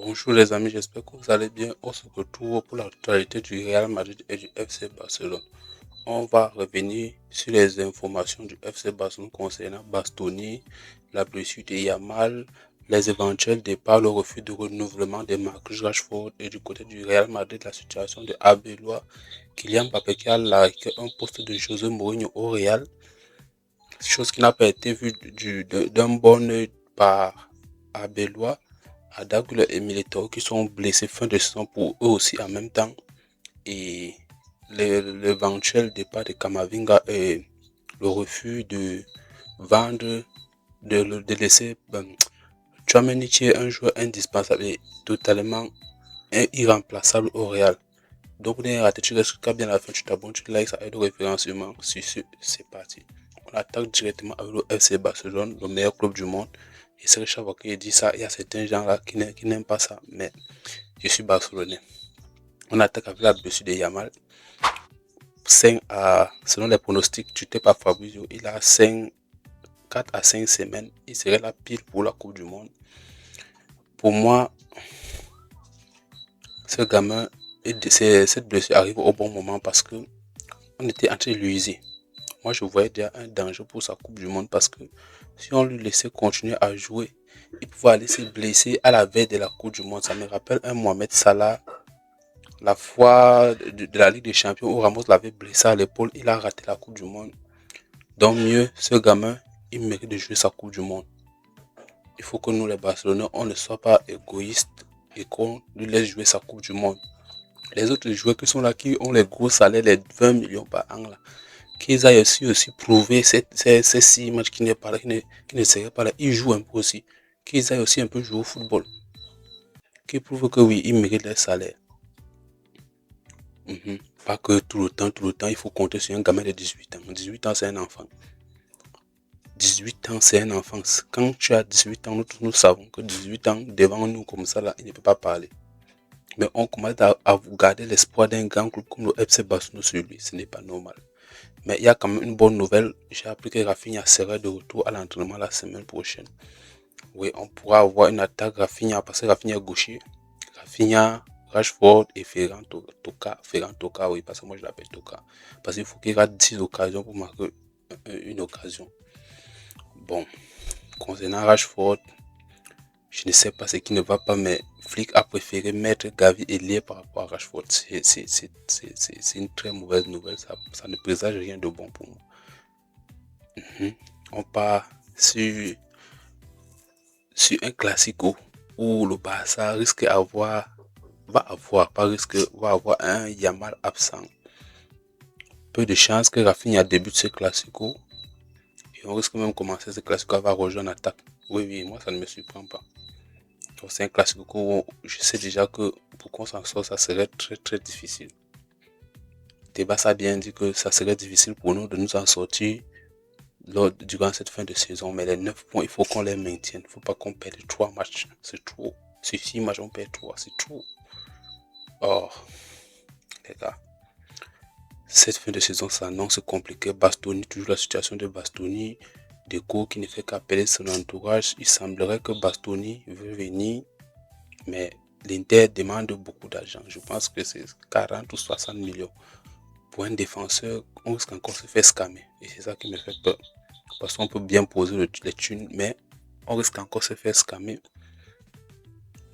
Bonjour les amis, j'espère que vous allez bien. On se retrouve pour la totalité du Real Madrid et du FC Barcelone. On va revenir sur les informations du FC Barcelone concernant Bastoni, la blessure de Yamal, les éventuels départs, le refus de renouvellement de Marcus Rashford et du côté du Real Madrid, la situation de Arbeloa, Kylian Mbappé qui a largué un poste de José Mourinho au Real, chose qui n'a pas été vue d'un bon œil par Arbeloa. Adagula et Militao qui sont blessés fin de saison pour eux aussi en même temps. Et l'éventuel départ de Kamavinga et le refus de vendre, de laisser Tchouaméni qui est un joueur indispensable et totalement irremplaçable au Real. Donc, on est raté, tu restes bien à la fin, tu t'abonnes, tu likes, ça aide au référencement. Sur ce, c'est parti. On attaque directement avec le FC Barcelone, le meilleur club du monde. Et c'est Richard qui dit ça. Il y a certains gens là qui n'aiment pas ça. Mais je suis barcelonais. On attaque avec la blessure de Yamal. 5 à, selon les pronostics, tu t'es pas Fabrizio, il a 4 à 5 semaines. Il serait là pile pour la Coupe du Monde. Pour moi, ce gamin, cette blessure arrive au bon moment parce que on était en train de l'user. Moi, je voyais déjà un danger pour sa Coupe du Monde parce que si on lui laissait continuer à jouer, il pouvait aller se blesser à la veille de la Coupe du Monde. Ça me rappelle un Mohamed Salah, la fois de la Ligue des Champions où Ramos l'avait blessé à l'épaule, il a raté la Coupe du Monde. Donc mieux, ce gamin, il mérite de jouer sa Coupe du Monde. Il faut que nous, les Barcelonais, on ne soit pas égoïstes et qu'on lui laisse jouer sa Coupe du Monde. Les autres joueurs qui sont là, qui ont les gros salaires, les 20 millions par an, là, qu'ils aillent aussi prouver ces 6 matchs qui n'est pas là, qui ne seraient pas là. Ils jouent un peu aussi. Qu'ils aillent aussi un peu jouer au football. Qu'ils prouvent que oui, ils méritent leur salaire. Pas que tout le temps, il faut compter sur un gamin de 18 ans. 18 ans, c'est un enfant. 18 ans, c'est un enfant. Quand tu as 18 ans, nous savons que 18 ans, devant nous comme ça, là, il ne peut pas parler. Mais on commence à vous garder l'espoir d'un grand club comme le FC Barcelone sur lui. Ce n'est pas normal. Mais il y a quand même une bonne nouvelle. J'ai appris que Rafinha sera de retour à l'entraînement la semaine prochaine. Oui, on pourra avoir une attaque Rafinha parce que Rafinha est gaucher. Rafinha, Rashford et Ferran Toka. Ferran Toka, oui, parce que moi je l'appelle Toka. Parce qu'il faut qu'il rate 10 occasions pour marquer une occasion. Bon, concernant Rashford, je ne sais pas ce qui ne va pas, mais Flick a préféré mettre Gavi et Lié par rapport à Rashford. C'est une très mauvaise nouvelle. Ça ne présage rien de bon pour moi. On part sur un classico où le Barça risque va avoir un Yamal absent. Peu de chances que Rafinha débute ce classico. Et on risque même commencer ce classico à rejoindre l'attaque. Oui, oui, moi ça ne me surprend pas. C'est un classico où je sais déjà que pour qu'on s'en sorte, ça serait très très difficile. Tebas a bien dit que ça serait difficile pour nous de nous en sortir durant cette fin de saison. Mais les 9 points, il faut qu'on les maintienne. Il ne faut pas qu'on perde 3 matchs. C'est trop. Sur 6 matchs, on perd 3. C'est trop. Oh, les gars. Cette fin de saison s'annonce compliquée. Bastoni, toujours la situation de Bastoni. Deco qui ne fait qu'appeler son entourage. Il semblerait que Bastoni veut venir. Mais l'Inter demande beaucoup d'argent. Je pense que c'est 40 ou 60 millions. Pour un défenseur, on risque encore de se faire scammer. Et c'est ça qui me fait peur. Parce qu'on peut bien poser les thunes, mais on risque encore de se faire scammer.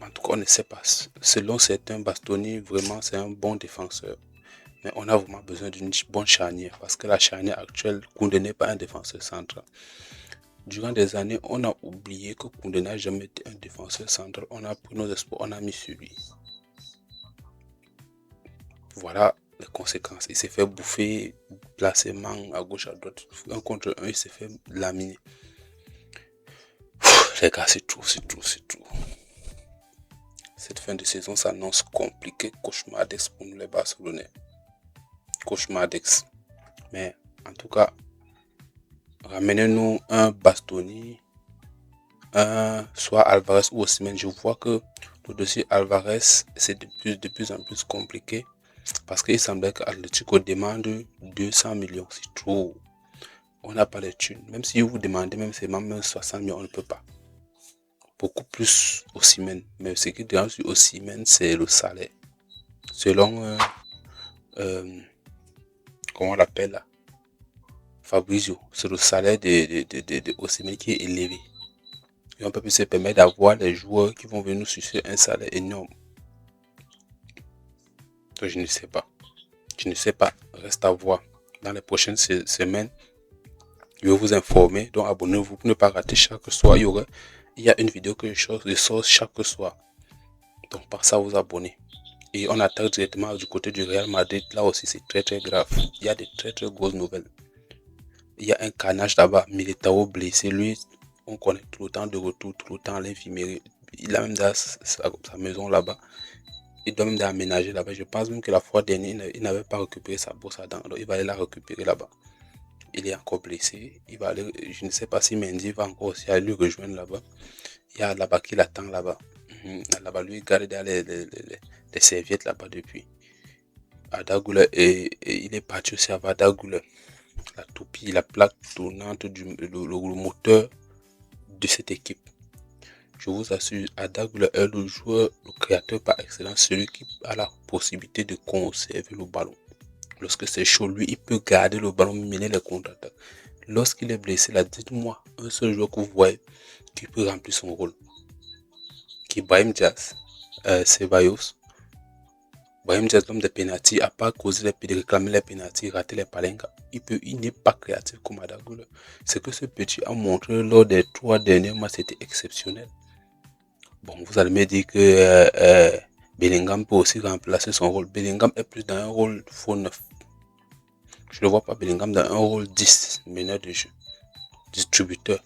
En tout cas, on ne sait pas. Selon certains, Bastoni, vraiment, c'est un bon défenseur. Mais on a vraiment besoin d'une bonne charnière. Parce que la charnière actuelle, Koundé n'est pas un défenseur central. Durant des années, on a oublié que Koundé n'a jamais été un défenseur central. On a pris nos espoirs, on a mis sur lui. Voilà les conséquences. Il s'est fait bouffer, placement à gauche, à droite. Un contre un, il s'est fait laminer. Les gars, c'est tout. Cette fin de saison s'annonce compliquée, cauchemardesque pour nous les Barcelonais. Cauchemardesque. Mais en tout cas, ramenez-nous un Bastoni, un soit Alvarez ou Osimhen. Je vois que le dossier Alvarez, c'est de plus en plus compliqué. Parce qu'il semblait qu'Atletico demande 200 millions. C'est trop. On n'a pas les thunes. Même si vous demandez même 60 millions, on ne peut pas. beaucoup plus Osimhen. Mais ce qui dérange sur Osimhen, c'est le salaire. Selon, comment on l'appelle là, Fabrizio, c'est le salaire de Osimhen qui est élevé. Et on peut plus se permettre d'avoir les joueurs qui vont venir chercher un salaire énorme. Donc je ne sais pas. Je ne sais pas. Reste à voir. Dans les prochaines semaines, je vais vous informer. Donc abonnez-vous pour ne pas rater chaque soir. Il y a une vidéo que je sors chaque soir. Donc par ça, vous abonnez. Et on attaque directement du côté du Real Madrid. Là aussi, c'est très très grave. Il y a des très très grosses nouvelles. Il y a un carnage là-bas. Militao blessé. Lui, on connaît tout le temps de retour, tout le temps à l'infirmerie. Il a même dans sa maison là-bas. Il doit même aménager là-bas. Je pense même que la fois dernière, il n'avait pas récupéré sa brosse à dents. Donc il va aller la récupérer là-bas. Il est encore blessé. Il va aller, je ne sais pas si Mendy va encore aussi aller le rejoindre là-bas. Il y a là-bas qui l'attend là-bas. Là-bas, lui, il garde derrière les serviettes là-bas depuis. Adagoula, et il est parti aussi avec Adagoula. La toupie, la plaque tournante, le moteur de cette équipe. Je vous assure, Adagoula est le joueur, le créateur par excellence, celui qui a la possibilité de conserver le ballon. Lorsque c'est chaud, lui, il peut garder le ballon, mener les contre-attaques. Lorsqu'il est blessé, là, dites-moi un seul joueur que vous voyez qui peut remplir son rôle. Qui Brahim Diaz, Ceballos. Brahim Diaz, l'homme des pénaltys, à part causer de réclamer les pénaltys, rater les palenkas, il n'est pas créatif comme Adagoula. Ce que ce petit a montré lors des 3 derniers matchs, c'était exceptionnel. Bon, vous allez me dire que Bellingham peut aussi remplacer son rôle. Bellingham est plus dans un rôle faux neuf. Je ne vois pas Bellingham dans un rôle 10, meneur de jeu, distributeur.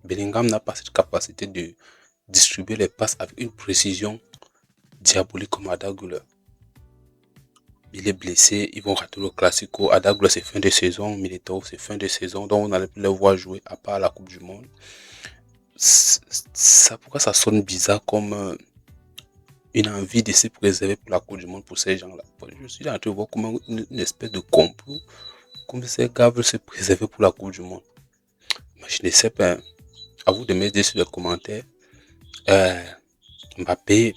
Bellingham n'a pas cette capacité de distribuer les passes avec une précision diabolique comme Adagoula. Il est blessé, ils vont rater le Classico. Adagoula, c'est fin de saison. Militao, c'est fin de saison. Donc, on n'allait plus les voir jouer à part la Coupe du Monde. Pourquoi ça sonne bizarre comme une envie de se préserver pour la Coupe du Monde pour ces gens-là? Je suis en train de voir comme une espèce de complot. Comme ces gars veulent se préserver pour la Coupe du Monde. Mais je ne sais pas. À vous de me dire sur les commentaires. Mbappé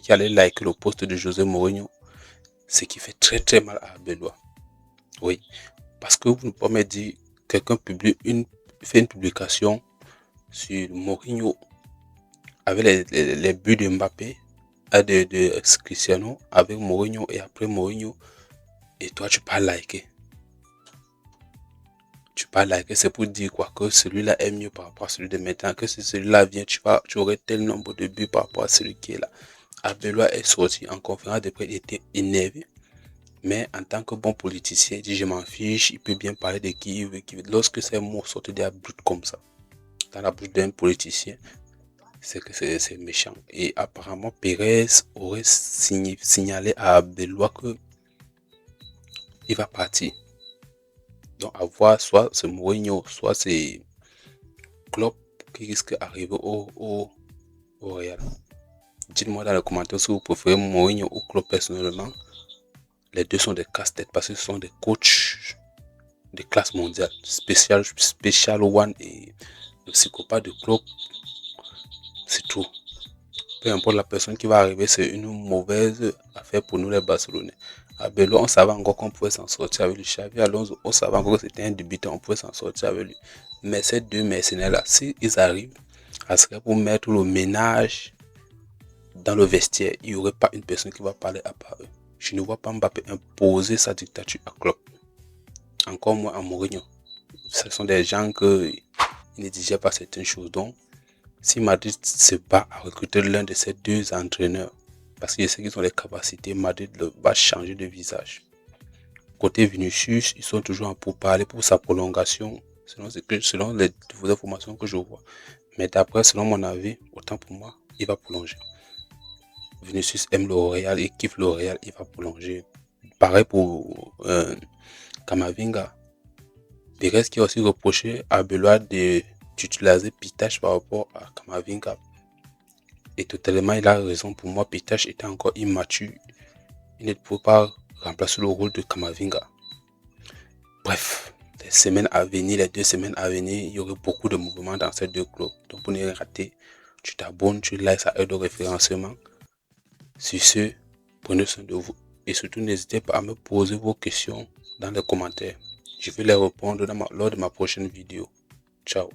qui allait liker le post de José Mourinho. Ce qui fait très très mal à Arbeloa. Oui. Parce que vous ne pouvez pas me dire quelqu'un fait une publication sur Mourinho avec les buts de Mbappé de Cristiano avec Mourinho et après Mourinho et toi tu pas liker. Tu pas liker, c'est pour dire quoi, que celui-là est mieux par rapport à celui de maintenant, que si celui-là vient, tu aurais tel nombre de buts par rapport à celui qui est là. Arbeloa est sorti en conférence de presse, il était énervé. Mais en tant que bon politicien, il dit je m'en fiche, il peut bien parler de qui il veut. Lorsque ces mots sortent de la bouche comme ça, dans la bouche d'un politicien, c'est que c'est méchant. Et apparemment, Pérez aurait signalé à Arbeloa que il va partir. Donc à voir, soit c'est Mourinho, soit c'est Klopp qui risque d'arriver au Real. Dites-moi dans les commentaires si vous préférez Mourinho ou Klopp personnellement. Les deux sont des casse-têtes parce que ce sont des coachs de classe mondiale. Special One et le psychopathe de Klopp, c'est tout. Peu importe la personne qui va arriver, c'est une mauvaise affaire pour nous les Barcelonais. À Bello, on savait encore qu'on pouvait s'en sortir avec lui. Xavi Alonso, on savait encore que c'était un débutant, on pouvait s'en sortir avec lui. Mais ces deux mercenaires-là, s'ils arrivent, ça serait pour mettre le ménage dans le vestiaire. Il n'y aurait pas une personne qui va parler à part eux. Je ne vois pas Mbappé imposer sa dictature à Klopp. Encore moins à Mourinho. Ce sont des gens qui ne disaient pas certaines choses. Donc, si Madrid se bat à recruter l'un de ces deux entraîneurs, parce qu'il sait qu'ils ont les capacités, Madrid va changer de visage. Côté Vinicius, ils sont toujours en pourparlers pour sa prolongation, selon les informations que je vois. Mais d'après, selon mon avis, autant pour moi, il va prolonger. Vinicius aime le Real, il kiffe le Real, il va prolonger. Pareil pour Camavinga. Pérez qui a aussi reproché à Arbeloa de titulariser Pitache par rapport à Camavinga. Et totalement, il a raison. Pour moi, Pitache était encore immature. Il ne peut pas remplacer le rôle de Camavinga. Bref, les 2 semaines à venir, il y aurait beaucoup de mouvements dans ces deux clubs. Donc pour ne rien rater, tu t'abonnes, tu likes, ça aide au référencement. Sur ce, prenez soin de vous. Et surtout, n'hésitez pas à me poser vos questions dans les commentaires. Je vais les répondre lors de ma prochaine vidéo. Ciao.